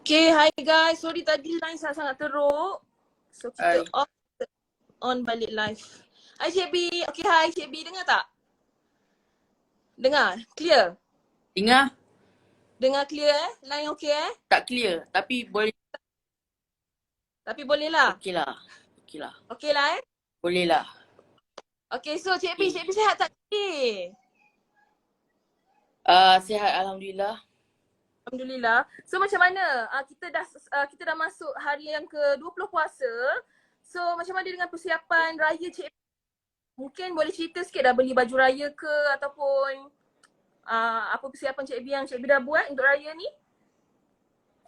Okay, hi guys. Sorry tadi line saya sangat teruk. So kita Hai. on balik live. Hai Cik B. Okay, hi Cik B. Dengar tak? Dengar? Clear? Dengar? Dengar clear Line okay Tak clear tapi boleh. Tapi boleh lah. Okey lah. Okey lah. Okay lah Boleh lah. Okay, so Cik B. Okay. Cik B sihat tak Cik B? Sihat Alhamdulillah. Alhamdulillah. So macam mana? Kita dah masuk hari yang ke-20 puasa. So macam mana dengan persiapan raya Cik B? Mungkin boleh cerita sikit dah beli baju raya ke ataupun apa persiapan Cik B yang Cik B dah buat untuk raya ni?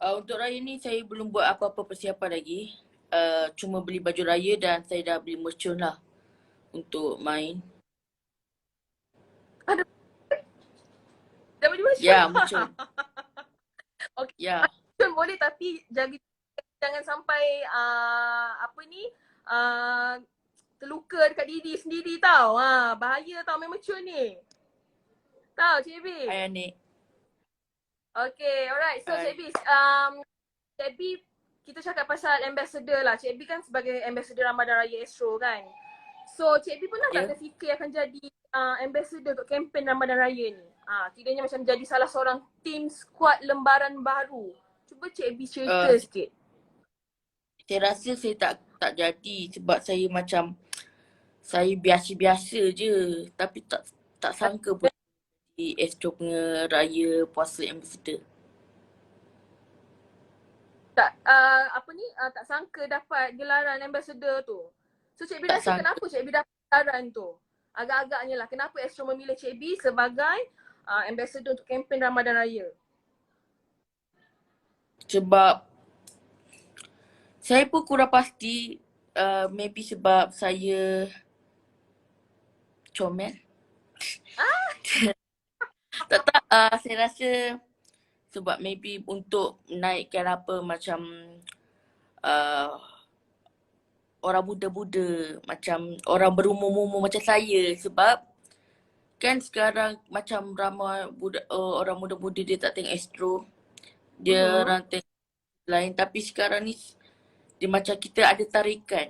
Untuk raya ni saya belum buat apa-apa persiapan lagi. Cuma beli baju raya dan saya dah beli mercun lah untuk main. Ada dah beli baju? Ya, mercun. Okay. Ya. Mercun boleh tapi jangan sampai terluka dekat diri sendiri tau. Bahaya tau main mercun ni. Tahu Cik B? Hai Anik. Okay, alright. So Hai. Cik B, kita cakap pasal ambassador lah. Cik B kan sebagai ambassador Ramadan Raya Astro kan. So Cik B pernah tak terfikir akan jadi ambassador untuk kempen Ramadan Raya ni? Kiranya macam jadi salah seorang tim skuad lembaran baru. Cuba Cik B cerita sikit. Saya rasa saya tak jadi sebab saya biasa-biasa je. Tapi tak sangka pun di Astro punya raya puasa ambassador. Tak sangka dapat gelaran ambassador tu. So Cik B Tak rasa sangka. kenapa Cik B dapat gelaran tu? Agak-agaknya lah, kenapa Astro memilih Cik B sebagai ambassador untuk kempen Ramadan Raya? Sebab saya pun kurang pasti, maybe sebab saya comel. Tak, saya rasa sebab maybe untuk menaikkan apa macam uh, orang muda-muda, macam orang berumur-umur macam saya. Sebab kan sekarang macam ramai orang muda-muda dia tak tengok Astro. Dia orang tengok lain, tapi sekarang ni dia macam kita ada tarikan.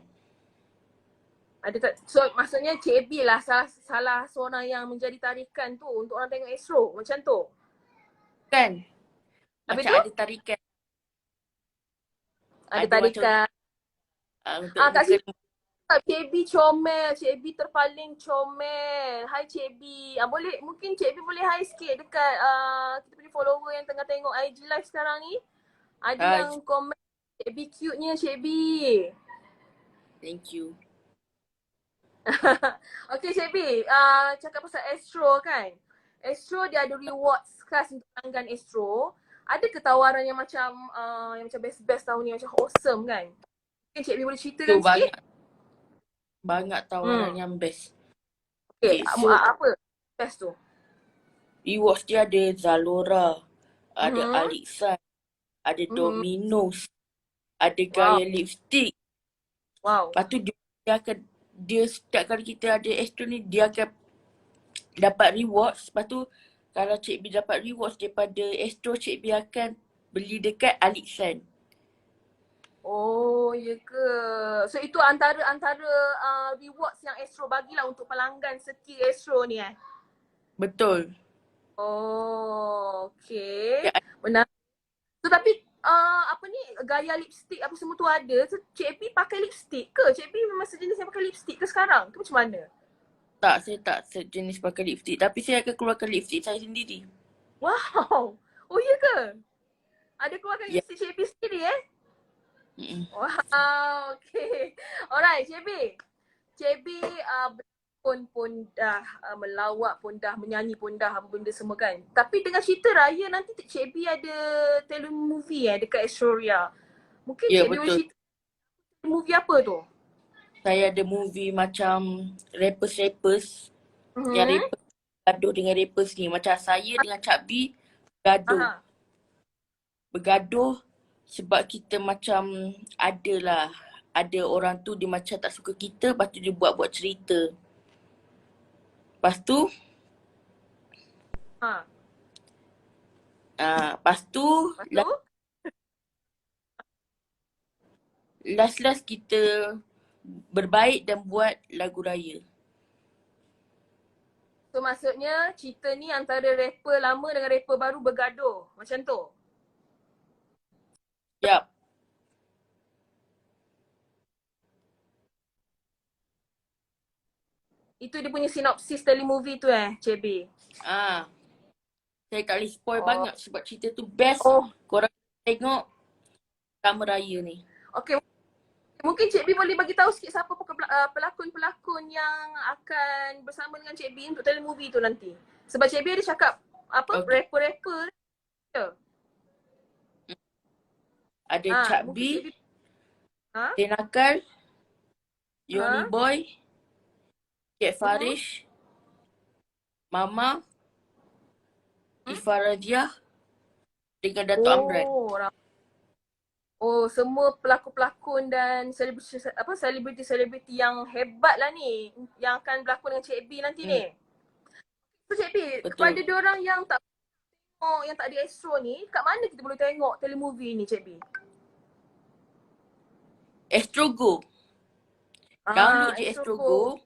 So maksudnya Cik B lah salah seorang yang menjadi tarikan tu untuk orang tengok Astro, macam tu? Kan? Habis Macam tu? ada tarikan. Ada Ada macam tarikan. untuk Kat muka. situ Cik B comel, Cik B terpaling comel. Hai Cik B. Mungkin Cik B boleh hi sikit dekat kita punya follower yang tengah tengok IG live sekarang ni. Ada yang komen Cik B cute-nya Cik B. Thank you. Okay Cik B, cakap pasal Astro kan. Astro dia ada rewards khas untuk pelanggan Astro. Ada ke tawaran yang macam best-best tahun ni, macam awesome kan? Mungkin Cik B boleh ceritakan sikit? Banyak tawaran yang best. Okay, So apa best tu? rewards dia ada Zalora, ada Alisan, ada Domino's, ada Gaya lipstick. Wow. Lepas tu dia setiap kali kita ada Astro ni, dia akan dapat rewards. Lepas tu kalau Cik B dapat rewards daripada Astro, Cik B akan beli dekat Alisan. Oh, ya ke? So itu antara rewards yang Astro bagilah untuk pelanggan setia Astro ni Betul. Oh, okay. Ya. Benar. So tapi gaya lipstick apa semua tu ada. So Cik B pakai lipstick ke? Cik B memang sejenis yang pakai lipstick ke sekarang? Ke macam mana? Tak, saya tak sejenis pakai lipstick. Tapi saya akan keluarkan lipstick saya sendiri. Wow. Oh, ya ke? Ada keluarkan lipstick Cik B sendiri Wow, okay. Alright, Cik B. Cik B pun dah melawak pun dah, menyanyi pun dah, apa benda semua kan. Tapi dengan cerita raya nanti Cik B ada telemovie dekat Astro-Ria. Mungkin Cik B boleh cerita movie apa tu? Saya ada movie macam rappers. Yang rappers bergaduh dengan rappers ni. Macam saya dengan Cak B bergaduh. Bergaduh sebab kita macam ada orang tu dia macam tak suka kita, lepas tu dia buat cerita. Lepas tu lepas tu last kita berbaik dan buat lagu raya. So maksudnya cerita ni antara rapper lama dengan rapper baru bergaduh. Macam tu. Yap. Itu dia punya sinopsis telemovie tu Cik B. Ah, saya tak boleh spoil Oh. banyak sebab cerita tu best. Oh, Korang tengok Selamat Raya ni. okey. Mungkin Cik B boleh bagi tahu sikit siapa pelakon-pelakon yang akan bersama dengan Cik B untuk telemovie tu nanti. Sebab Cik B ada cakap apa Okay. rapper-rapper je. Ada Cak Mungkin Cik B, B ha? Tenakal, Yoni Ha? Boy, Cik Farish, Mama, Ifa Radiah dengan Dato' Amran. Oh, semua pelakon-pelakon dan selebriti-selebriti yang hebat lah ni yang akan berlakon dengan Cik B nanti ni. So Cik B, kepada Betul. diorang yang tak tengok, yang tak ada Astro ni, kat mana kita boleh tengok telemovie ni Cik B? Astro Go. Download je Astro Astro Go. Go.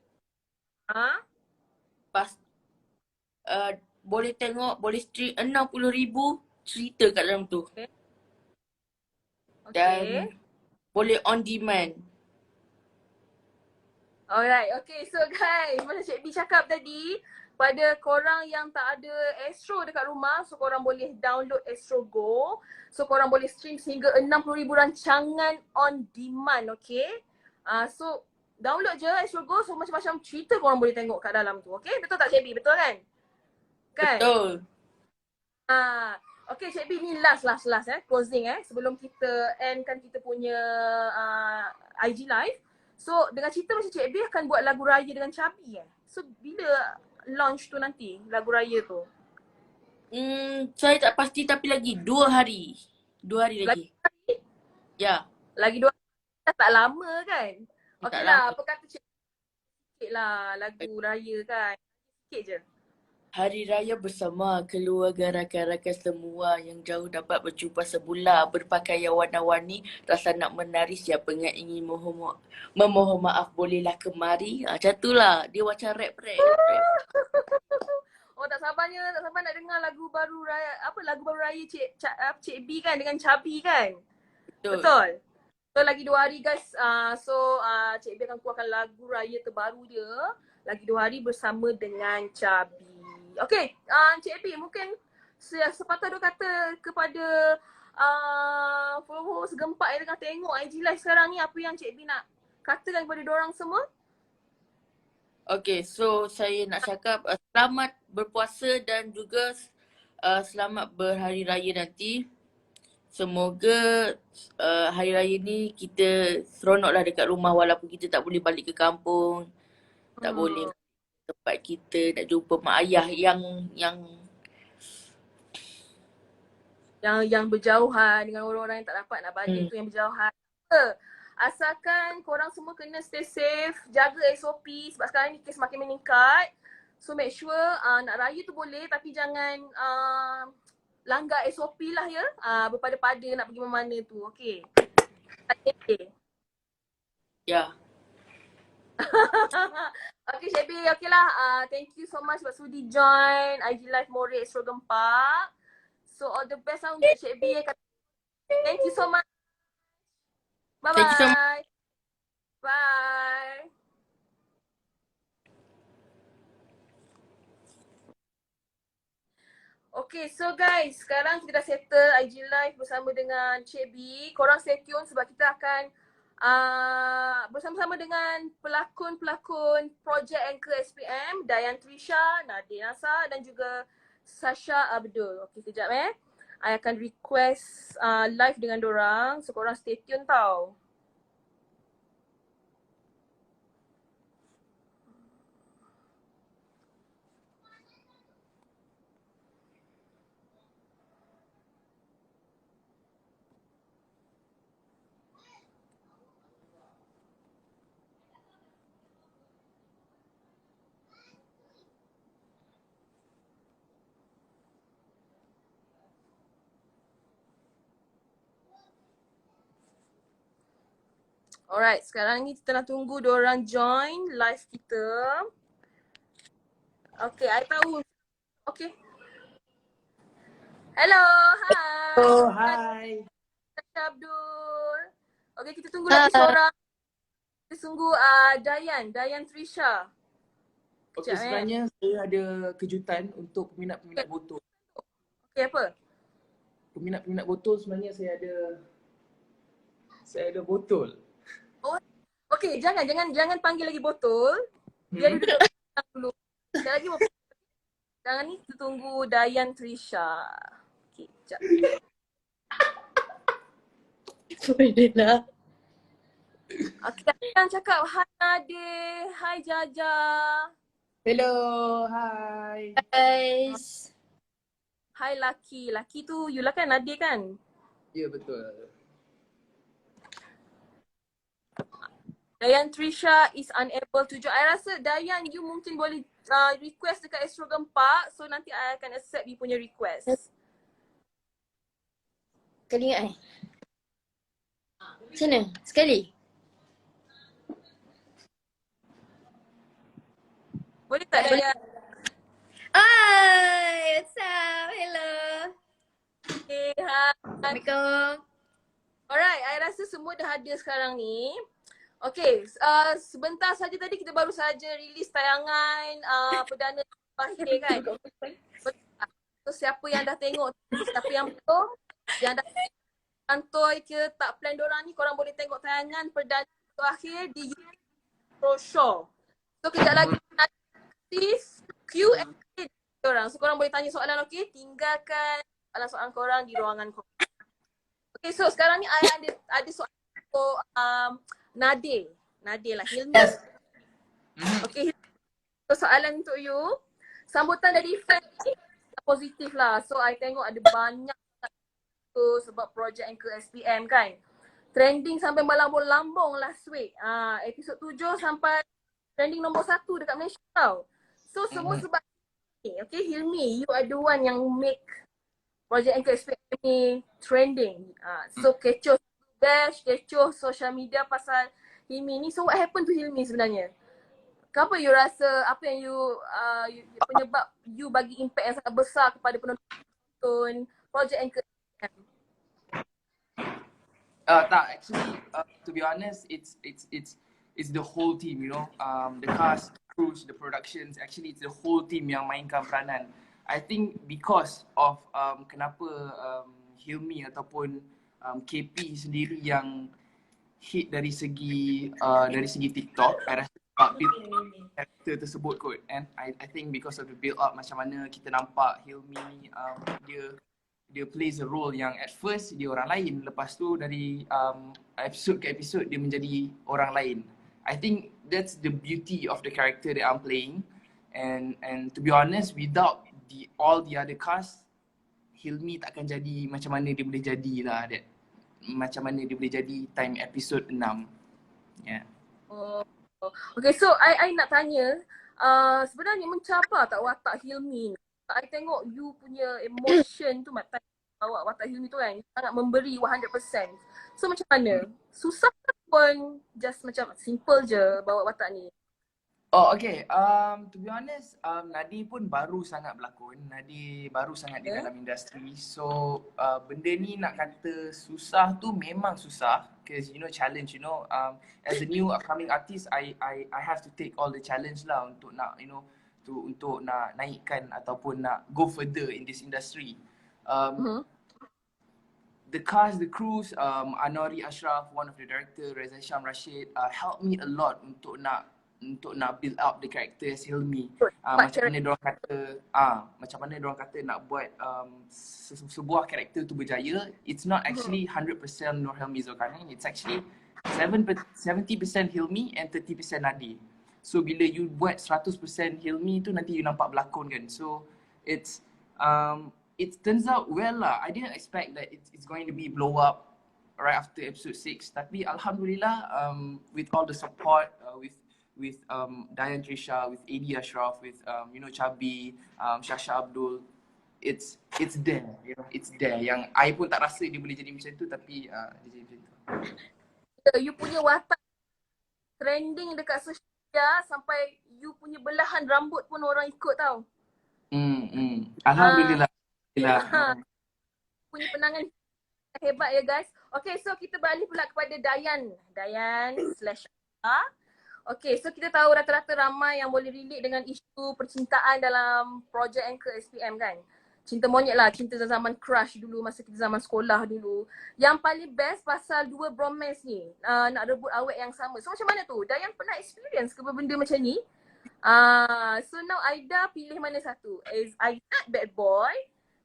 Pas boleh tengok, boleh stream 60,000 cerita kat dalam tu. Okay. Dan boleh on demand. Alright, okay. So guys, macam Cik B cakap tadi, pada korang yang tak ada Astro dekat rumah, so korang boleh download Astro Go. So korang boleh stream sehingga 60,000 rancangan on demand, okay? So download je Astro Go, so macam-macam cerita korang boleh tengok kat dalam tu, okay? Betul tak Cik B? Betul kan? Kan? Betul. Okay Cik B, ni last closing sebelum kita endkan kita punya IG live. So dengan cerita macam Cik B akan buat lagu raya dengan Chubby So bila launch tu nanti lagu raya tu? Saya tak pasti tapi lagi 2 hari. 2 hari lagi. Ya. Lagi 2 hari tak lama kan? Tak Okay lah, lama. apa kata Cik lah lagu raya kan? Sikit je. Hari Raya bersama keluarga rakan-rakan semua yang jauh dapat berjumpa sebulan berpakaian warna-warni, rasa nak menari, siapa yang ingin memohon maaf bolehlah kemari. Macam tu lah, dia macam rap. Oh tak sabar nak dengar lagu baru raya, lagu baru raya Cik B kan dengan Chubby kan? Betul. So lagi 2 hari guys, Cik B akan keluarkan lagu raya terbaru dia lagi 2 hari bersama dengan Chubby. Okay, Cik B mungkin sepatah dua kata kepada followers gempak yang tengah tengok IG live sekarang ni, apa yang Cik B nak katakan kepada diorang semua? Okay, so saya nak cakap selamat berpuasa dan juga selamat berhari raya nanti. Semoga hari raya ni kita seronoklah dekat rumah walaupun kita tak boleh balik ke kampung. Tak boleh tempat kita nak jumpa mak ayah yang berjauhan, dengan orang-orang yang tak dapat nak balik tu yang berjauhan. Asalkan korang semua kena stay safe, jaga SOP sebab sekarang ni kes makin meningkat. So make sure nak raya tu boleh tapi jangan langgar SOP lah ya. Berpada-pada nak pergi mana tu. Okay. Ya. Okay Cik B, okay lah. Thank you so much sebab sudi join IG Live More Astro Gempak. So all the best lah untuk Cik B. Thank you so much. Bye-bye. Thank you so much. Bye. Okay, so guys, sekarang kita dah settle IG Live bersama dengan Cik B. Korang stay tune sebab kita akan bersama-sama dengan pelakon-pelakon projek Anchor SPM, Dayan Trisha, Nadia Nasa dan juga Sasha Abdul. Okay, kejap I akan request live dengan dorang. So korang stay tune tau. Alright, sekarang ni kita nak tunggu diorang join live kita. Okay, I tahu. Okay. Hello, hi. Oh, hai. Tasha Abdul. Okay, kita tunggu lagi Ah, seorang. Kita tunggu Dayan Trisha. Okey, Sekejap sebenarnya saya ada kejutan untuk peminat-peminat botol. Okay, apa? Peminat-peminat botol sebenarnya saya ada botol. Oh, okay, jangan panggil lagi botol. Biar dia duduk dulu. Sekejap lagi sekarang ni kita tunggu Dayan Trisha. Okay, sekejap. boleh lah. Okay, Dayan cakap hi Nadir, hi Jaja. Hello, hai. Guys. Hi Lucky. Lucky tu you lah kan, Nadir kan? Ya, betul. Dayan Trisha is unable to join. I rasa Dayan you mungkin boleh request dekat Astro Gempak. So nanti I akan accept you punya request. Kau ingat Macam mana? Sekali? Boleh tak Dayan? Hai, what's up? Hello. Okay, hi. Assalamualaikum. Alright, I rasa semua dah ada sekarang ni. Okay, sebentar saja tadi kita baru saja release tayangan perdana Bahir kan. So siapa yang dah tengok, siapa yang belum, yang dah kantoi ke tak plan dorang ni, korang boleh tengok tayangan perdana Bahir di YouTube Pro Show. So kejap lagi aktif Q&A korang. So korang boleh tanya soalan, okay? Tinggalkan soalan-soalan korang di ruangan korang. Okay, so sekarang ni I ada soalan untuk Nadir lah, Hilmi. Yes. Okay, so soalan untuk you. Sambutan dari fans ni positif lah. So I tengok ada banyak sebab projek yang ke SPM kan. Trending sampai melambung-lambung last week. Episod 7 sampai trending nombor 1 dekat Malaysia tau. So semua sebab ni. Okay, Hilmi, you are the one yang make projek yang ke SPM ni trending. So kecoh bash, kecoh social media pasal Hilmi ni. So what happened to Hilmi sebenarnya? Kenapa you rasa, apa yang penyebab you bagi impact yang sangat besar kepada penonton projek yang ke SPM? Tak, actually, to be honest, it's the whole team, you know. The cast, crews, the productions, actually it's the whole team yang mainkan peranan. I think because of kenapa Hilmi ataupun KP sendiri yang hit dari segi TikTok, I rasa sebab build character tersebut kot. And I think because of the build up, macam mana kita nampak Hilmi dia plays a role yang at first dia orang lain, lepas tu dari episode ke episode dia menjadi orang lain. I think that's the beauty of the character that I'm playing, and to be honest, without all the other cast, Hilmi takkan jadi macam mana dia boleh jadilah, macam mana dia boleh jadi time episode 6. Yeah. Oh. Okay, so I nak tanya, sebenarnya mencabar tak watak Hilmi ni? I tengok you punya emotion tu bawa watak Hilmi tu kan, sangat memberi 100%. So macam mana? Susah pun just macam simple je bawa watak ni? Oh, okay. To be honest, Nadi pun baru sangat berlakon. Nadi baru sangat di dalam industri. So, benda ni nak kata susah tu memang susah. Because, you know, challenge, you know. As a new upcoming artist, I have to take all the challenge lah untuk nak, you know, untuk nak naikkan ataupun nak go further in this industry. The cast, the crews, Anwari Ashraf, one of the director, Reza Sham Rashid, helped me a lot untuk nak build up the character as Hilmi. Macam mana diorang kata nak buat sebuah karakter tu berjaya, it's not actually 100% Nur Helmi Zulkarnain, it's actually 70% Hilmi and 30% Nadi. So bila you buat 100% Hilmi tu, nanti you nampak berlakon kan. So it's it turns out well lah. I didn't expect that it's going to be blow up right after episode 6. Tapi alhamdulillah, with all the support, with Dayan Trisha, with AD Ashraf, with you know, Chabi, Shasha Abdul, it's there, you know, it's there. Yang I pun tak rasa dia boleh jadi macam tu, tapi dia jadi macam tu. You punya watak trending dekat social media sampai you punya belahan rambut pun orang ikut tau. Alhamdulillah. Alhamdulillah. Punya penangan hebat ya guys. Okay, so kita balik pula kepada Dayan. Dayan/A. Okay, so kita tahu rata-rata ramai yang boleh relate dengan isu percintaan dalam projek Anchor SPM kan. Cinta monyet lah, cinta zaman crush dulu masa kita zaman sekolah dulu. Yang paling best pasal dua bromance ni, nak rebut awet yang sama. So macam mana tu? Dayan pernah experience ke benda macam ni? So now Aida pilih mana satu? Is Aida bad boy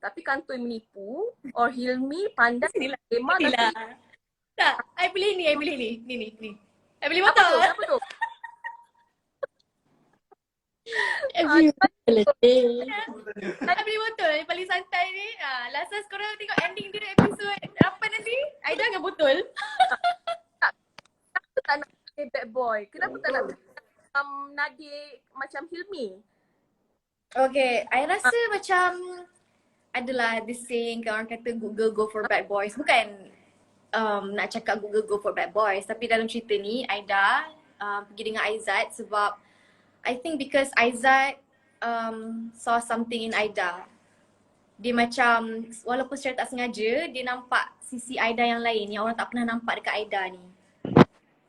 tapi kantoi menipu, or Hilmi pandai tema tapi Tak, I pilih ni. Ni. I pilih apa tu? motor. Apa tu? I pilih motor. Yang paling santai ni. Last korang tengok ending dia episod apa nanti? Aida dengan botol. Kenapa tak nak pilih bad boy? Kenapa tak nak Nadir macam Hilmi? Okay, I rasa macam adalah this saying kan, orang kata good girl go for bad boys. Bukan nak cakap good girl go for bad boys, tapi dalam cerita ni Aida pergi dengan Aizat sebab I think because Aizat saw something in Aida. Dia macam walaupun secara tak sengaja dia nampak sisi Aida yang lain yang orang tak pernah nampak dekat Aida ni.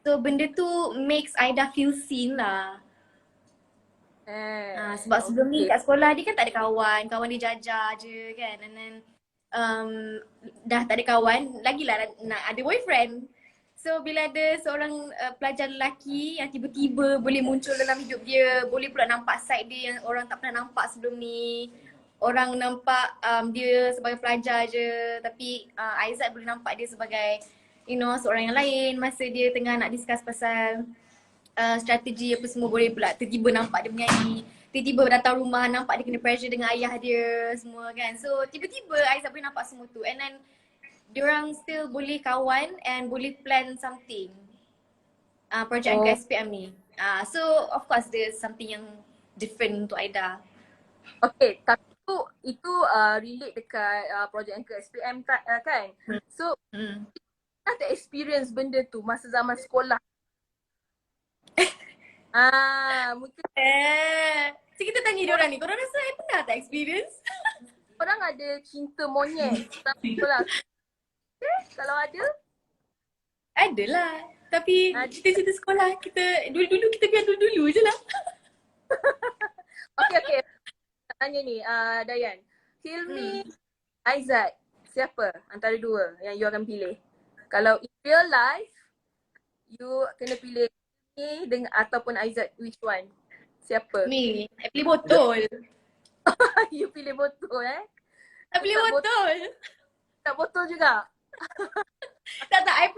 So benda tu makes Aida feel seen lah. Sebab sebelum ni kat sekolah dia kan tak ada kawan dia jajar je kan, and then dah tak ada kawan, lagilah nak ada boyfriend. So bila ada seorang pelajar lelaki yang tiba-tiba boleh muncul dalam hidup dia, boleh pula nampak side dia yang orang tak pernah nampak sebelum ni. Orang nampak dia sebagai pelajar je, tapi Aizat boleh nampak dia sebagai seorang yang lain masa dia tengah nak discuss pasal strategi apa semua, boleh pula tiba-tiba nampak dia menyanyi, tiba-tiba datang rumah nampak dia kena pressure dengan ayah dia semua kan. So tiba-tiba Aizat boleh nampak semua tu, and then diorang still boleh kawan and boleh plan something project Anchor SPM ni. So of course there's something yang different untuk Aida. Okay, tapi itu relate dekat projek Anchor SPM kan. So ada experience benda tu masa zaman sekolah. Mungkin So kita tanya diorang ni, korang rasa I pernah tak experience? orang ada cinta monyet dalam sekolah. Kalau ada? Adalah. Tapi cerita-cerita sekolah kita dulu-dulu kita biar dulu-dulu je lah. Okay. Nak tanya ni Dayan. Hilmi, Aizat, siapa antara dua yang you akan pilih? Kalau in real life, you kena pilih ni dengan ataupun Aizat, which one? Siapa? Ni, I pilih botol. You pilih botol I pilih botol. Tak botol juga? Tak, I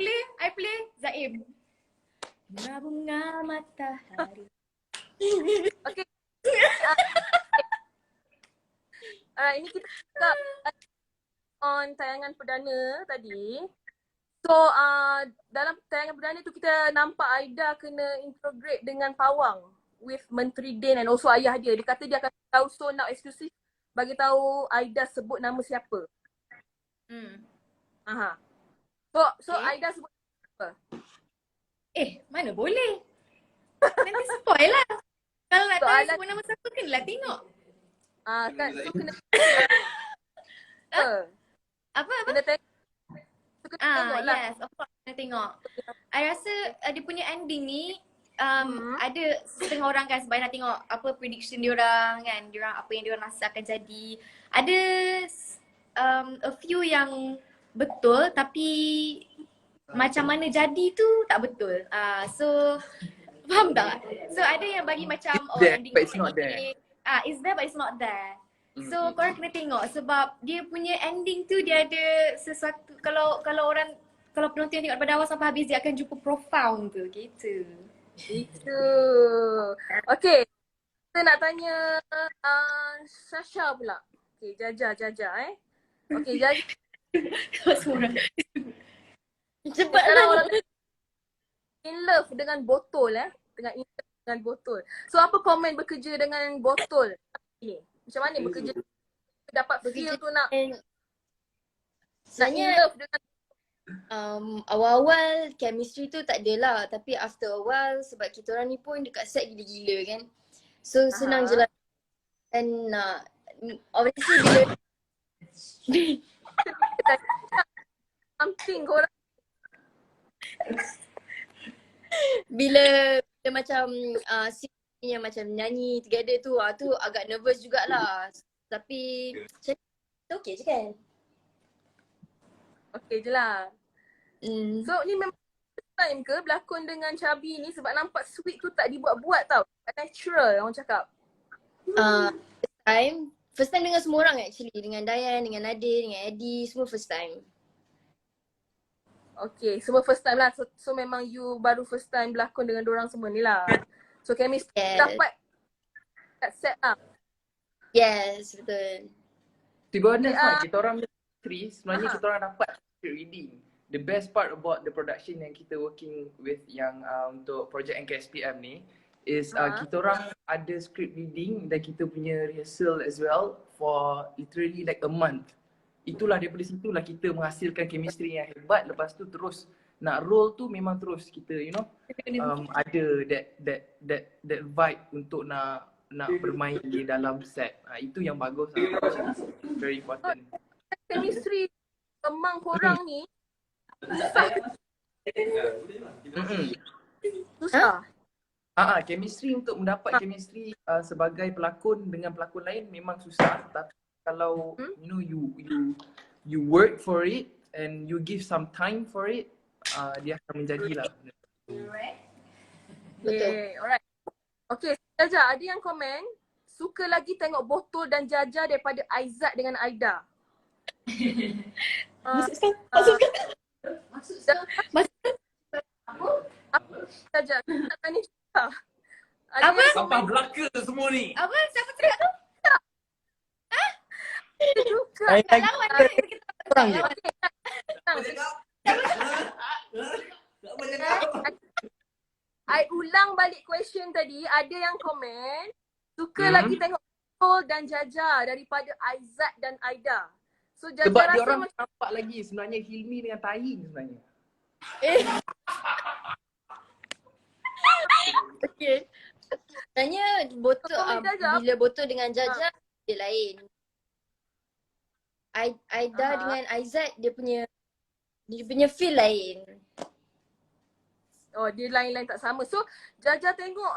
pilih Zaim. Bunga matahari. Okay. Alright, ini kita cakap on tayangan perdana tadi. So dalam tayangan perdana tu kita nampak Aida kena integrate dengan Pawang with Menteri Din and also ayah dia. Dia kata dia akan tahu, so now eksklusif bagi tahu Aida sebut nama siapa. So okay. Aida sebut apa? Mana boleh. Nanti spoil lah. Kalau nak tahu sebut nama siapa kenalah tengok. Kan so kena Apa? Kena tengok. Lah. Yes, of course kena tengok. I rasa dia punya ending ni ada setengah orang kan sebab nak tengok apa prediction diorang kan, diorang apa yang diorang rasa akan jadi. Ada a few yang betul tapi macam mana jadi tu tak betul. So faham tak? So ada yang bagi macam ending but it's not there. It's there but it's not there. So korang kena tengok sebab dia punya ending tu dia ada sesuatu, kalau penonton tengok daripada awal sampai habis dia akan jumpa profound tu gitu. Itu. Okay. Kita nak tanya Sasha pula. Okay, Jaja Okay, Jaja. Cepatlah orang in love dengan botol Tengah in love dengan botol. So apa komen bekerja dengan botol ni? Macam mana bekerja? Dapat feel tu nak in sebenarnya love dengan Awal-awal chemistry tu tak ada lah. Tapi after a while sebab kita orang ni pun dekat set gila-gila kan. So senang je lah. Dan obviously Something korang. bila macam scene yang macam nyanyi together tu agak nervous jugalah. Tapi macam okay je kan. Okay je lah. So ni memang first time ke berlakon dengan Chubby ni sebab nampak sweet tu tak dibuat-buat tau. Natural orang cakap. First time dengan semua orang actually. Dengan Dayan, dengan Nadir, dengan Eddie, semua first time. Okay, semua first time lah. So memang you baru first time berlakon dengan dorang semua ni lah. So chemistry dapat kat set lah. Yes, betul. To be honest lah, kita orang sebenarnya kita orang dapat script reading. The best part about the production yang kita working with yang untuk project NKSPM ni is kita orang ada script reading dan kita punya rehearsal as well for literally like a month. Itulah daripada situlah kita menghasilkan chemistry yang hebat. Lepas tu terus nak roll tu memang terus kita ada that vibe untuk nak bermain di dalam set. Itu yang bagus lah. Very important. Chemistry kemang korang ni susah. Chemistry untuk mendapat chemistry sebagai pelakon dengan pelakon lain memang susah. Tapi kalau you know you work for it and you give some time for it, dia akan menjadilah. Okay, alright. Okay, Jaja, ada yang komen suka lagi tengok Botol dan Jaja daripada Aizat dengan Aida. Maksudkan? Apa? Jaja, kita nak tanya juga. Apa? Sampah belaka semua ni. Apa? Siapa cakap tu? Juga. Tak lawan kita. Orang je. Apa cakap? I ulang balik question tadi. Ada yang komen suka lagi tengok Botol dan Jaja daripada Aizat dan Aida. So Jaja Sebab rasa dia orang macam nampak lagi sebenarnya Hilmi dengan Tahin sebenarnya. Okay. Tanya Botol, Jaja. bila Botol dengan Jaja dia lain. Aida dengan Aizat dia punya feel lain. oh dia lain-lain tak sama. So Jaja tengok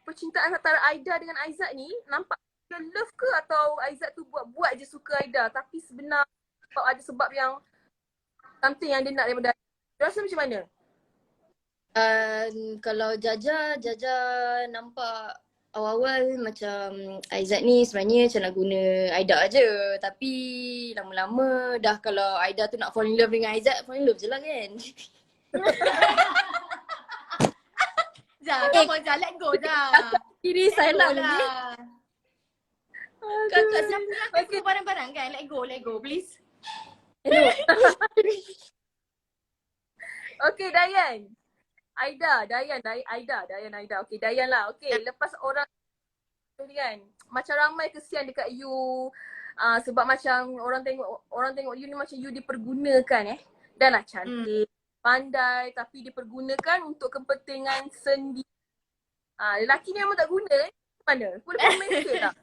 percintaan antara Aida dengan Aizat ni nampak dia love ke atau Aizat tu buat-buat je suka Aida tapi sebenarnya ada sebab yang something yang dia nak daripada Aida. Dia rasa macam mana? Kalau Jaja nampak awal-awal macam Aizat ni sebenarnya macam nak guna Aida aje. Tapi lama-lama dah kalau Aida tu nak fall in love dengan Aizat, fall in love je lah kan. Come on, let go dah. Kiri salah Lah. lagi. Kakak siapa nak okay. Barang-barang kan? Let go, please. Hello. Okay, Dayan. Aida. Okay, Dayan lah. Okay, lepas orang ni kan, macam ramai kesian dekat you. Sebab macam orang tengok you ni macam you dipergunakan Dah lah cantik, pandai tapi dipergunakan untuk kepentingan sendiri. Lelaki ni memang tak guna mana? Boleh komen ke tak?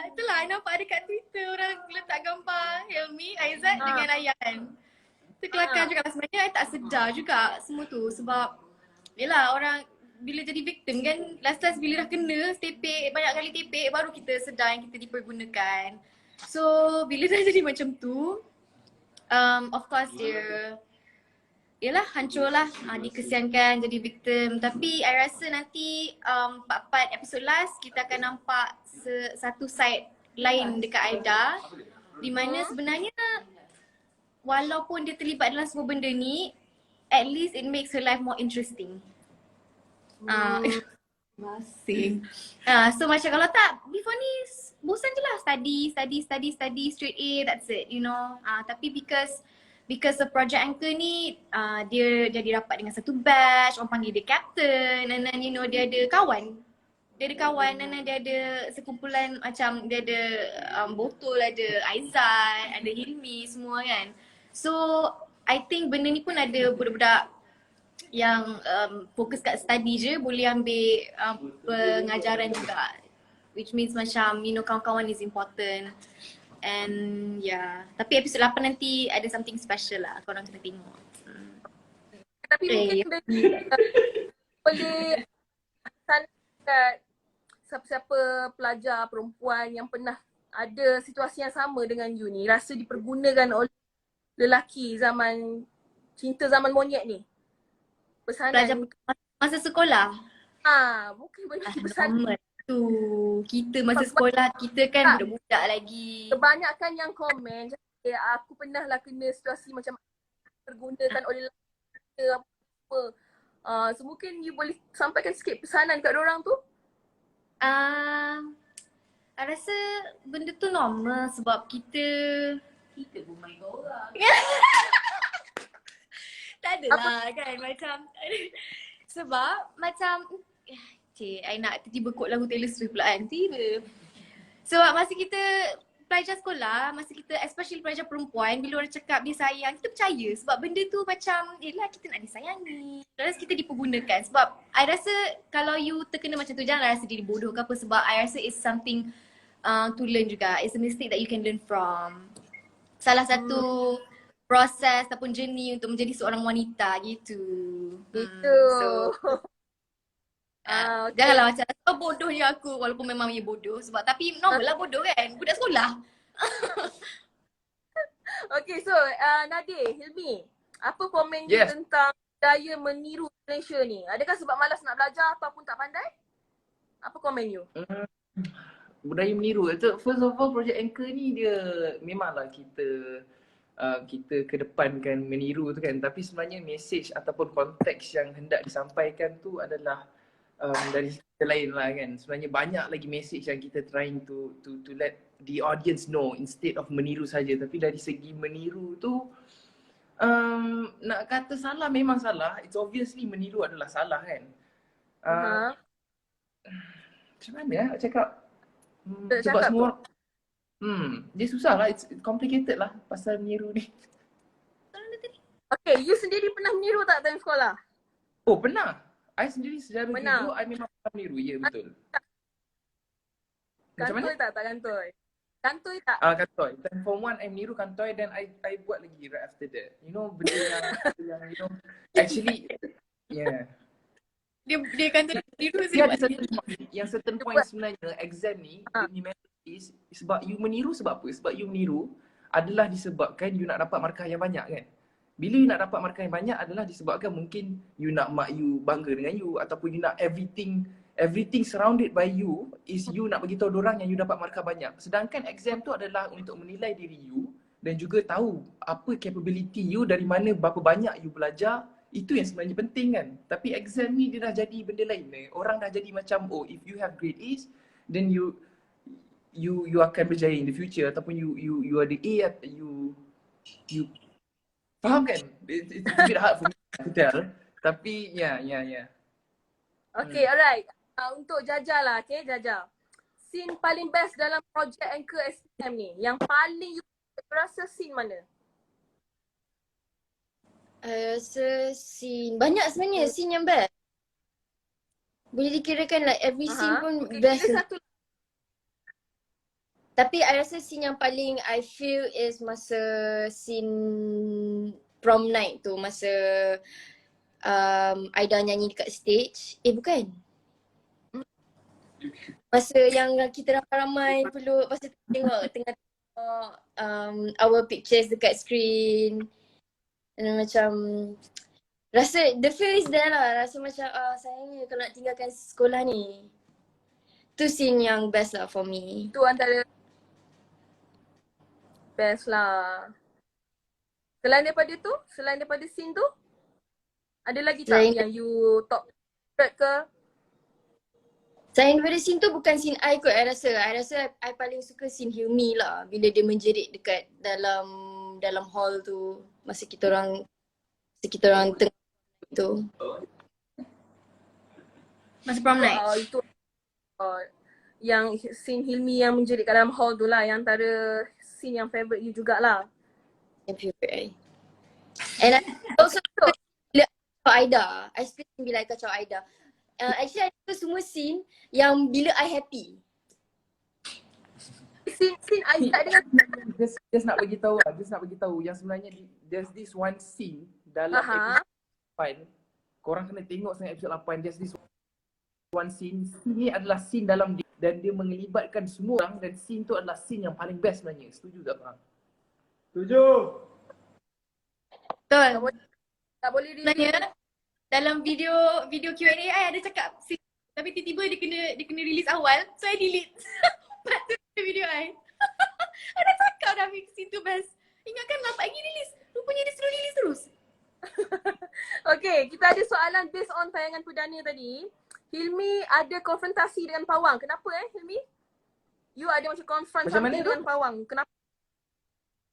Itulah, I nampak dekat Twitter orang letak gambar Helmi, Aizat dengan Ayan. Itu kelakar juga lah. Sebenarnya I tak sedar juga semua tu sebab yelah orang bila jadi victim kan last bila dah kena tepek, banyak kali tepek baru kita sedar yang kita dipergunakan. So bila dah jadi macam tu of course dia yelah hancur lah, dikesiankan jadi victim. Tapi I rasa nanti part episode last kita akan nampak satu side lain dekat Aida di mana sebenarnya walaupun dia terlibat dalam semua benda ni, at least it makes her life more interesting. Masing. So macam kalau tak, before ni bosan je lah study straight A, that's it, you know. Tapi because of Project Anchor ni, dia jadi rapat dengan satu batch, orang panggil dia captain, and then you know dia ada kawan. And then dia ada sekumpulan macam dia ada Botol, ada Aizat, ada Hilmi semua kan. So I think benda ni pun ada budak-budak yang fokus kat study je boleh ambil pengajaran juga. Which means macam kawan-kawan is important. And yeah, tapi episod 8 nanti ada something special lah, korang kena tengok. Tapi mungkin boleh pesan kat siapa-siapa pelajar perempuan yang pernah ada situasi yang sama dengan you ni, rasa dipergunakan oleh lelaki cinta zaman monyet ni. Pelajar Pesanan. masa sekolah. Mungkin boleh pesan. Normal tu. Kita masa sekolah kita kan budak-budak lagi. Kebanyakan yang komen, aku pernah lah kena situasi macam pergunakan oleh lelaki apa. So mungkin you boleh sampaikan sikit pesanan kat orang tu. I rasa benda tu normal sebab kita pun main kat orang. Tak adalah kan macam sebab macam I nak tiba-tiba quote lagu Taylor Swift pula kan. Tiba. Sebab masa kita pelajar sekolah, masa kita especially pelajar perempuan, bila orang cakap dia sayang, kita percaya sebab benda tu macam yelah kita nak disayangi. Terus kita dipergunakan sebab I rasa kalau you terkena macam tu jangan rasa diri bodoh ke apa sebab I rasa it's something to learn juga. It's a mistake that you can learn from. Salah satu proses ataupun journey untuk menjadi seorang wanita gitu. Gitu. Okay. Janganlah macam bodohnya aku walaupun memang ia bodoh sebab tapi normal lah bodoh kan. Budak sekolah. Okay, so Nadir, Hilmi, apa komen you Yes. tentang budaya meniru Malaysia ni? Adakah sebab malas nak belajar ataupun tak pandai? Apa komen you? Budaya meniru. First of all, Project Anchor ni dia memanglah kita kedepankan meniru tu kan, tapi sebenarnya message ataupun konteks yang hendak disampaikan tu adalah dari segi lain lah kan. Sebenarnya banyak lagi message yang kita trying to let the audience know instead of meniru saja. Tapi dari segi meniru tu nak kata salah memang salah. It's obviously meniru adalah salah kan. Macam mana nak cakap? Sebab semua dia susah lah, it's complicated lah pasal meniru ni. Okay, you sendiri pernah meniru tak time sekolah? Oh pernah. I sendiri secara Pernah. jujur, I memang pernah meniru, ya betul. Macam mana? Kantoi tak kantoi? Kantoi tak? Kantoi. Time form 1 I meniru kantoi then I buat lagi right after that. You know benda yang actually yeah. Dia kata tiru Dia ada sebab certain point sebenarnya exam ni is sebab you meniru sebab apa? Sebab you meniru adalah disebabkan you nak dapat markah yang banyak kan. Bila you nak dapat markah yang banyak adalah disebabkan mungkin you nak mak you bangga dengan you ataupun you nak everything surrounded by you is you nak bagi tahu dorang yang you dapat markah banyak. Sedangkan exam tu adalah untuk menilai diri you dan juga tahu apa capability you, dari mana berapa banyak you belajar. Itu yang sebenarnya penting kan. Tapi exam ni dia dah jadi benda lain. Orang dah jadi macam if you have grade A's then you akan berjaya in the future ataupun you ada A, you faham kan? It's a bit hard for me to tell. Tapi yeah. Okay, alright. Untuk Jaja lah, okay Jaja. Scene paling best dalam projek Anchor SPM ni, yang paling you rasa scene mana? Rasa scene banyak sebenarnya scene yang best. Boleh dikirakan like every scene pun Okay, best. kira satu. Tapi I rasa scene yang paling I feel is masa scene prom night tu. Masa Aida nyanyi dekat stage. Bukan. Masa yang kita ramai-ramai perlu masa tengok tengah our pictures dekat screen. Dan macam rasa the feel is there lah. Rasa macam sayangnya kalau nak tinggalkan sekolah ni. Tu scene yang best lah for me. Itu antara best lah. Selain daripada scene tu, ada lagi tak Selain- yang you top favorite ke? Selain daripada scene tu bukan scene I kot I rasa. I rasa I paling suka scene Hilmi lah. Bila dia menjerit dekat dalam hall tu. Masa kita orang tengah tu. masa prom night. Itu yang scene Hilmi yang menjerit kat dalam hall tu lah, yang antara scene yang favourite you jugalah. period. And I also bila kacau Aida. I still bila I kacau Aida. Actually I suka semua scene yang bila I happy. Scene Aizat dengan Just nak bagi tahu, yang sebenarnya there's this one scene dalam Aha. episode 8. Korang kena tengok sangat episode 8. There's this one scene. Scene ni adalah scene dalam dia, dan dia mengelibatkan semua orang, dan scene tu adalah scene yang paling best sebenarnya. Setuju tak korang? Setuju. Betul. tak boleh Sebenarnya dalam video Q&A I ada cakap tapi tiba-tiba dia kena release awal, so I delete part tu dari video I. Ada cakap dah scene tu best. Ingatkan 8 lagi release. Rupanya dia suruh release terus. Okay, kita ada soalan based on tayangan perdana tadi. Hilmi ada konfrontasi dengan Pawang. Kenapa Hilmi? You ada macam confront Macam something mana tu? dengan Pawang. Kenapa?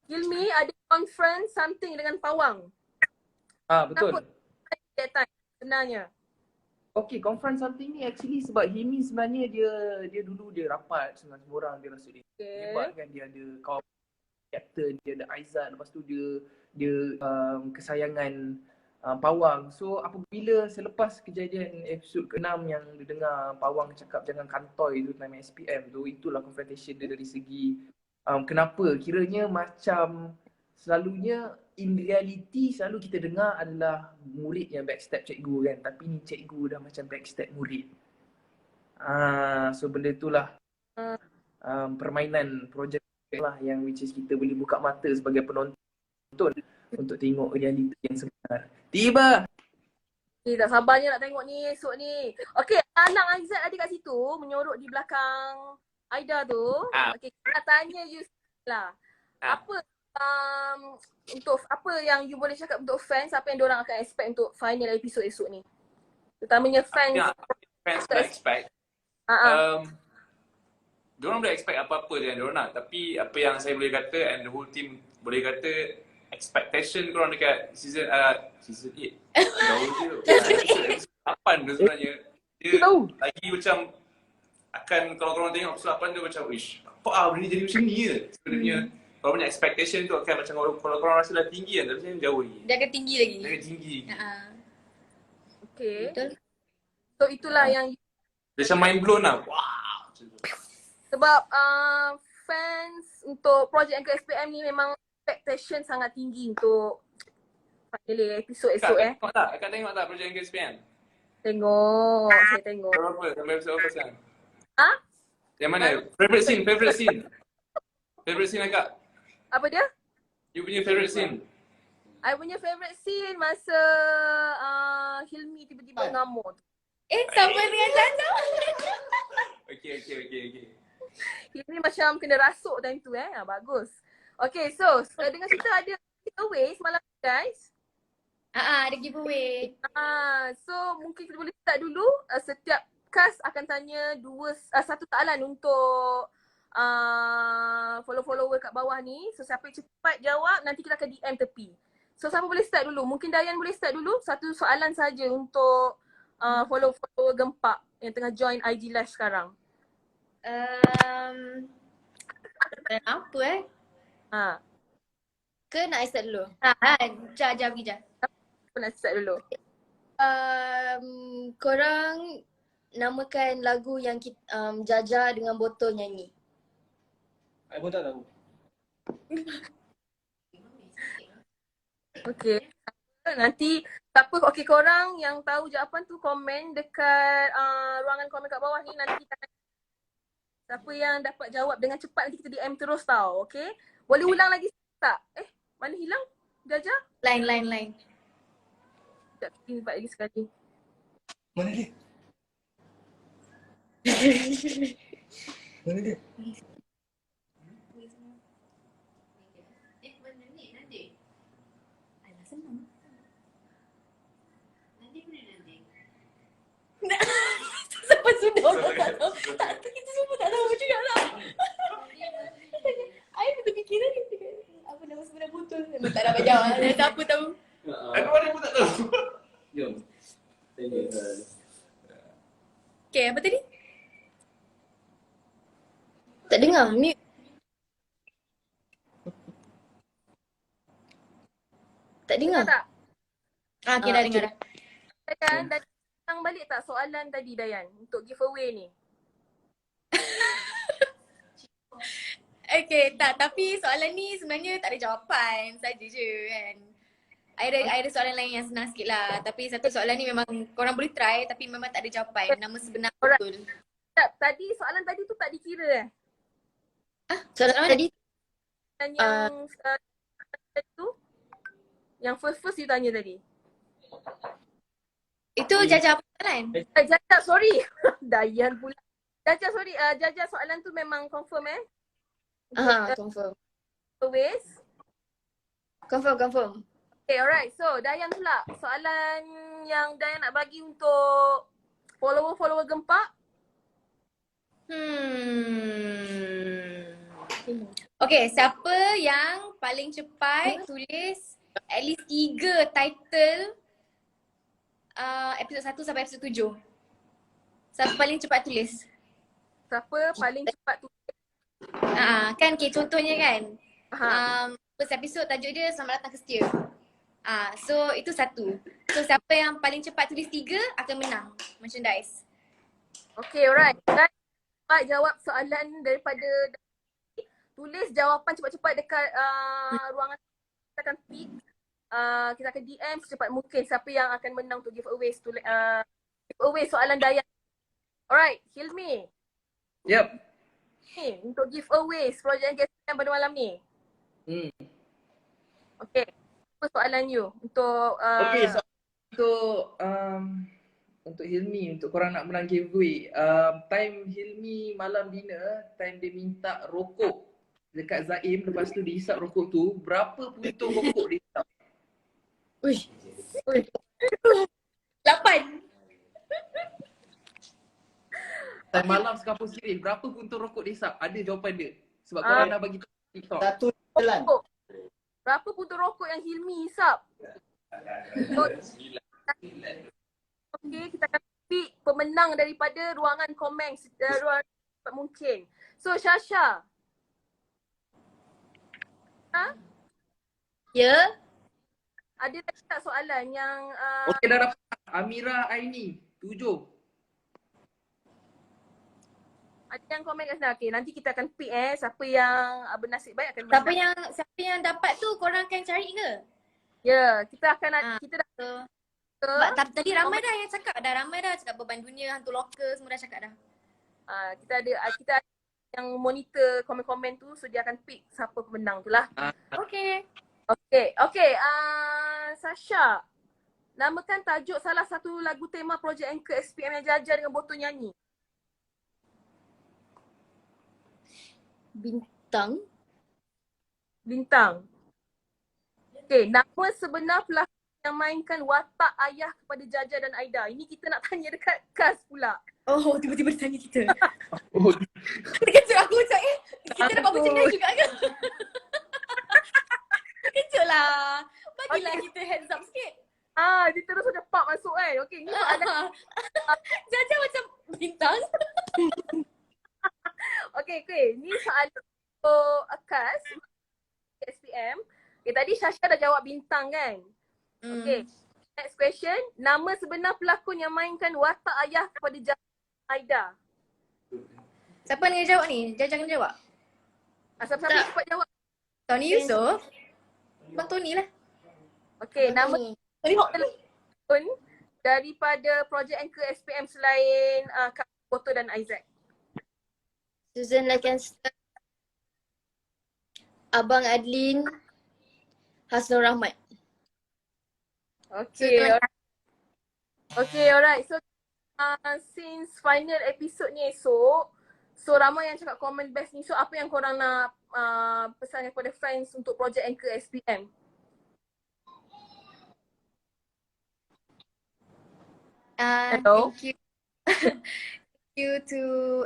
Hilmi ada confront something dengan Pawang. Betul. Kenapa? That time sebenarnya. Okay, confront something ni actually sebab Himi sebenarnya dia dulu dia rapat dengan semua orang, dia rasa dia hebat kan, dia ada kawan captain, dia ada Aizat, lepas tu dia kesayangan Pawang. So apabila selepas kejadian episod ke-6 yang dia dengar Pawang cakap jangan kantoi tu time SPM tu, itulah confrontation dia dari segi kenapa kiranya macam selalunya in reality selalu kita dengar adalah murid yang backstab cikgu kan, tapi ni cikgu dah macam backstab murid. So benda itulah permainan projek lah yang which is kita boleh buka mata sebagai penonton untuk tengok realiti yang sebenar. Tiba. Tak sabarnya nak tengok ni esok ni. Okay, anak Aizat ada kat situ menyorok di belakang Aida tu. Okay, kita nak tanya you lah. Apa untuk apa yang you boleh cakap untuk fans, apa yang diorang akan expect untuk final episod esok ni? Terutamanya fans. Fans nak expect. Diorang boleh expect apa-apa yang diorang nak, tapi apa yang saya boleh kata and the whole team boleh kata, expectation korang dekat season 8 jauh je. Episode 8 tu sebenarnya dia lagi macam akan, kalau korang tengok episode 8 tu macam ish, apa benda ni jadi macam ni je. Sebenarnya kalau punya expectation tu akan macam kalau korang rasa dah tinggi kan, tapi sebenarnya jauh lagi. Dia akan tinggi lagi. Dia akan tinggi. Okay. Betul. So itulah yang Dia macam mind blown lah. Wow. sebab fans untuk projek SPM ni memang expectation sangat tinggi untuk final episod esok Akak tengok tak projek SPM? Tengok, saya tengok. Berapa? Sampai episode berapa sekarang? Yang mana? Favorite scene akak? Apa dia? You punya favorite scene? I punya favourite scene masa Hilmi tiba-tiba ngamuk. Sama dengan Jana. Okay. Hilmi macam kena rasuk time tu bagus. Okay, so dengan kita ada giveaway semalam guys. Ada giveaway. So mungkin kita boleh start dulu. Setiap cast akan tanya satu soalan untuk follow-follower kat bawah ni. So siapa yang cepat jawab nanti kita akan DM tepi. So siapa boleh start dulu? Mungkin Dayan boleh start dulu. Satu soalan saja untuk follower Gempak yang tengah join IG Live sekarang. Apa Ke nak I start dulu? Jap pergi jap. Apa nak start dulu? Korang namakan lagu yang Jaja dengan Botol nyanyi. I pun tak tahu. Okay. Nanti korang yang tahu jawapan tu komen dekat ruangan komen kat bawah ni. Nanti siapa yang dapat jawab dengan cepat nanti kita DM terus tau. Okay. Boleh ulang lagi tak? Mana hilang? Jaja? Line. Sekejap, invite lagi sekali. Mana dia? Sampai sudah orang tak tahu. Kita semua tak tahu juga lah. I berfikiran apa nama sebenar Botol. Memang tak dapat jawab. Siapa tahu. Ada pun tak tahu. Jom. Okay, apa tadi? Tak dengar. Mute. Tak dengar. Tak? Okay, dah dengar dah. Dayan, datang balik tak soalan tadi Dayan untuk giveaway ni? Okay, tak. Tapi soalan ni sebenarnya tak ada jawapan saja je kan. Ada soalan lain yang senang sikit lah. Tapi satu soalan ni memang korang boleh try tapi memang tak ada jawapan. Nama sebenar Alright. betul. Tak, soalan tadi tu tak dikira Soalan mana tadi? Dan yang tu yang first you tanya tadi. Itu Jaja apa soalan? Jaja, sorry. Dayan pula. Jaja, sorry. Jaja, soalan tu memang confirm Confirm. Always. Confirm. Okay, alright. So, Dayan pula. Soalan yang Dayan nak bagi untuk follower gempak. Okay, siapa yang paling cepat tulis at least 3 title episod 1 sampai episod 7? Siapa paling cepat tulis? Siapa paling cepat tu? Kan okay, contohnya kan first episode tajuk dia Selamat Datang ke Setia. So itu satu. So siapa yang paling cepat tulis 3 akan menang merchandise. Okay, alright. Dan cepat jawab soalan daripada tulis jawapan cepat-cepat dekat ruangan. Kita akan pick, kita akan DM secepat mungkin siapa yang akan menang untuk giveaway soalan Dayan. Alright, Hilmi. Yep. Ni untuk giveaway projek NKSPM pada malam ni. Okay. Apa soalan you untuk Okay, so untuk Hilmi, untuk korang nak menang giveaway, time Hilmi malam dinner, time dia minta rokok dekat Zaim, lepas tu dihisap rokok tu, berapa puntung rokok dia hisap? Uish. 8. Time malam sekampung sirih, berapa puntung rokok dia hisap? Ada jawapan dia. Sebab korang dah bagi tahu TikTok. Satu jalan. berapa puntung rokok yang Hilmi hisap? So, okay, kita akan pick pemenang daripada ruangan komen ruangan cepat mungkin. So Shasha. Ya. Ada lagi tak soalan yang Okey, dah dapat. Amira Aini, 7. ada yang komen kat sana? Okay, nanti kita akan pick siapa yang bernasib baik akan Siapa yang dapat tu korang akan cari ke? Ya, kita akan kita dah So, sebab tadi ramai dah yang cakap cakap beban dunia, hantu lokal semua dah cakap dah. kita ada yang monitor komen-komen tu, so dia akan pick siapa pemenang tu lah. Okay. Okay, Sasha. Namakan tajuk salah satu lagu tema projek Anchor SPM yang Jaja dengan Botol nyanyi. Bintang. Okay, nama sebenar pelakon yang mainkan watak ayah kepada Jaja dan Aida. Ini kita nak tanya dekat cast pula. Oh, tiba-tiba dia tanya kita. Oh, Terkejut aku macam kita dapat merchandise juga ke? Terkejut lah. Bagilah kita heads up sikit. Dia terus ada pop masuk kan. Okay, ni soalan. Jaja macam bintang. Okay. Ni soalan untuk cast SPM. Okay, tadi Shasha dah jawab bintang kan? Okay. Next question. Nama sebenar pelakon yang mainkan watak ayah kepada Jaja Aida. Siapa nak jawab ni? Jaja kena jawab. Siapa-siapa cepat jawab. Tony Yusof. Bang Tony lah. Okay, nama Tony Hawk. pelakon daripada projek Anchor SPM selain Kak Boto dan Isaac. Susan Lakenster. Abang Adlin. Hasnur Rahmat. Okay, alright. So, since final episode ni esok, so ramai yang cakap comment best ni. So, apa yang korang nak pesan kepada fans untuk projek Anchor SPM? Hello? Thank you. Thank you to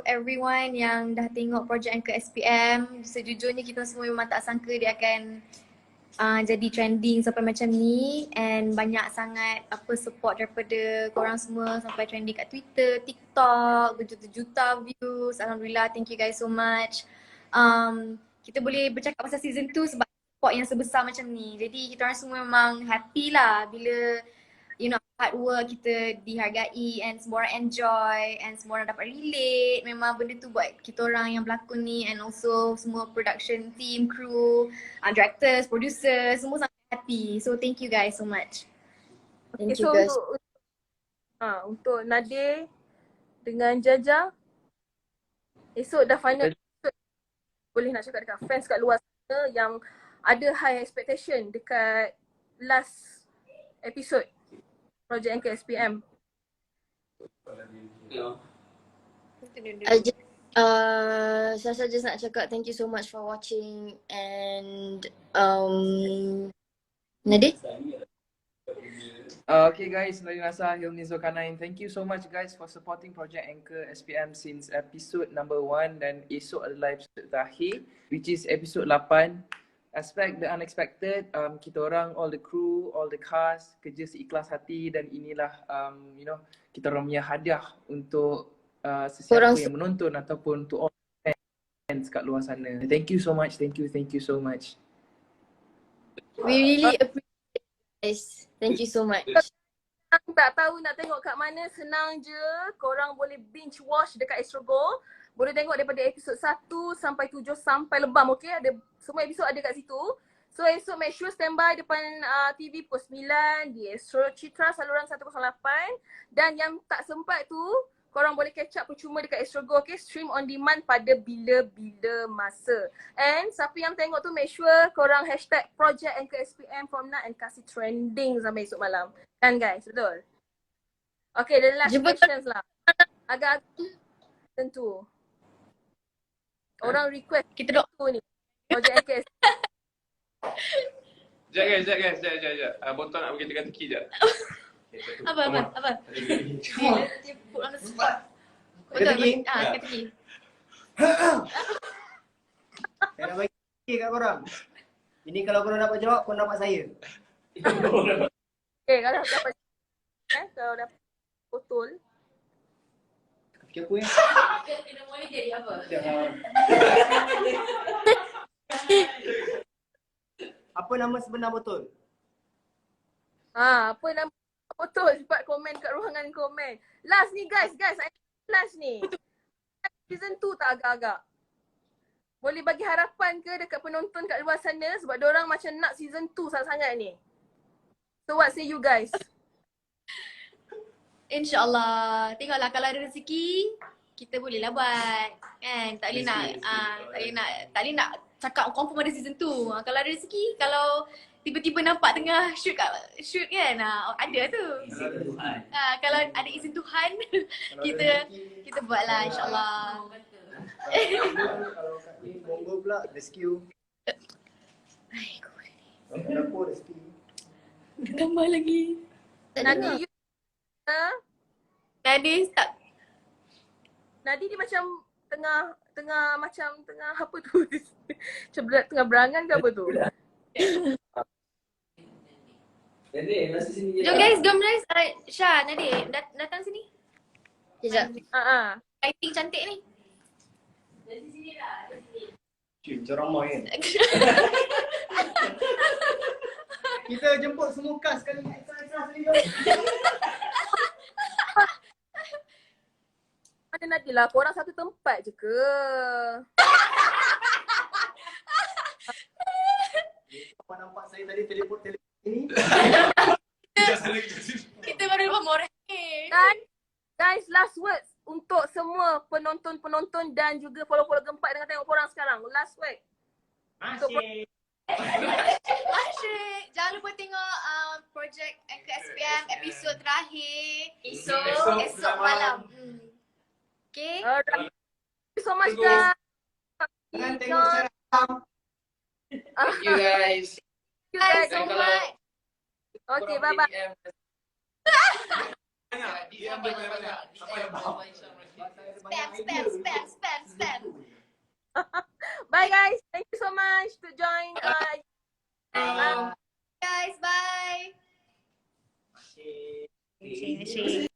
everyone yang dah tengok projek Anchor SPM. Sejujurnya kita semua memang tak sangka dia akan jadi trending sampai macam ni, and banyak sangat support daripada korang semua sampai trending kat Twitter, TikTok, berjuta-juta views. Alhamdulillah, thank you guys so much. Kita boleh bercakap pasal season 2 sebab support yang sebesar macam ni. Jadi kita orang semua memang happy lah bila hard work kita dihargai and semua orang enjoy and semua orang dapat relate. Memang benda tu buat kita orang yang berlakon ni and also semua production team, crew, directors, producers semua sangat happy. So thank you guys so much. Okay, so untuk Nadir dengan Jaja, esok dah final episode. Boleh nak cakap dekat fans kat luar sana yang ada high expectation dekat last episode Project Anchor SPM. Sasha just nak cakap thank you so much for watching and Nadir? Okay guys, Nadir Nasa, Hilmi Zulkarnain. Thank you so much guys for supporting Project Anchor SPM since episode number 1 dan esok adalah episode terakhir which is episode 8. Expect the unexpected. Kita orang, all the crew, all the cast kerja seikhlas hati dan inilah kita orang punya hadiah untuk sesiapa yang menonton ataupun to all fans kat luar sana. Thank you so much. Thank you so much. We really appreciate it guys. Thank you so much. Tak tahu nak tengok kat mana, senang je. Korang boleh binge watch dekat Astro Go. Boleh tengok daripada episod 1 sampai 7 sampai lebam, okay? Ada semua episod ada kat situ. So esok make sure standby depan TV pukul 9 di Astro Citra saluran 108. Dan yang tak sempat tu, korang boleh catch up percuma dekat Astro Go, okay? Stream on demand pada bila-bila masa. And siapa yang tengok tu make sure korang hashtag Project Anchor SPM from now and kasih trending sampai esok malam. Kan guys, betul? Okay, the last questions lah. Agak tentu. Orang request Kita doa. tu ni. Project Anchor SPM. Sekejap guys. Botol nak pergi teka-teki sekejap. Apa? Dia put on the spot. Betul. Teka-teki. Saya nak bagi kat korang. Ini kalau korang dapat jawab, korang dapat saya. Okay, kalau dapat kalau dapat botol. Fikir apa ya? Kita boleh jadi apa? Apa nama sebenar botol? Apa nama botol? Cepat komen kat ruangan komen. Last ni guys. Last ni. Season 2 tak agak-agak. Boleh bagi harapan ke dekat penonton kat luar sana sebab diorang macam nak season 2 sangat-sangat ni. So what say you guys? InsyaAllah. Tengoklah kalau ada rezeki, kita bolehlah buat. Kan? Tak boleh nak cakap confirm ada season 2. Kalau ada rezeki, kalau tiba-tiba nampak tengah shoot kan, ada tu. Kalau ada izin Tuhan, kita buatlah insyaAllah. Kalau kat ni, monggo pula rescue. Dapur rescue. Tambah lagi. Nadi you Nadir tak. Nadi dia macam tengah apa tu? Macam tengah berangan ke apa tu? Jom guys. Syah, Nadir, datang sini. Sekejap. Lighting cantik ni. Cik, macam ramai kan? Kita jemput semua cast sekali. Ada Nadi lah, korang satu tempat je ke? Apa nampak saya tadi telefon ini? Kita baru dapat moreh. Guys, last words untuk semua penonton dan juga follow-follow Gempak dengan tengok korang sekarang. Last word. Asyik. Asyik. Jangan lupa tengok Project Anchor SPM episod terakhir. Esok malam. Okay. Alright. Thank you so much guys. Jangan tengok secara Thank you guys. Thank you guys so Kalau- much. Okay, bye-bye. DM dia banyak. Siapa yang faham? Spam. Bye guys. Thank you so much to join. Guys, bye. asyik. Asyik.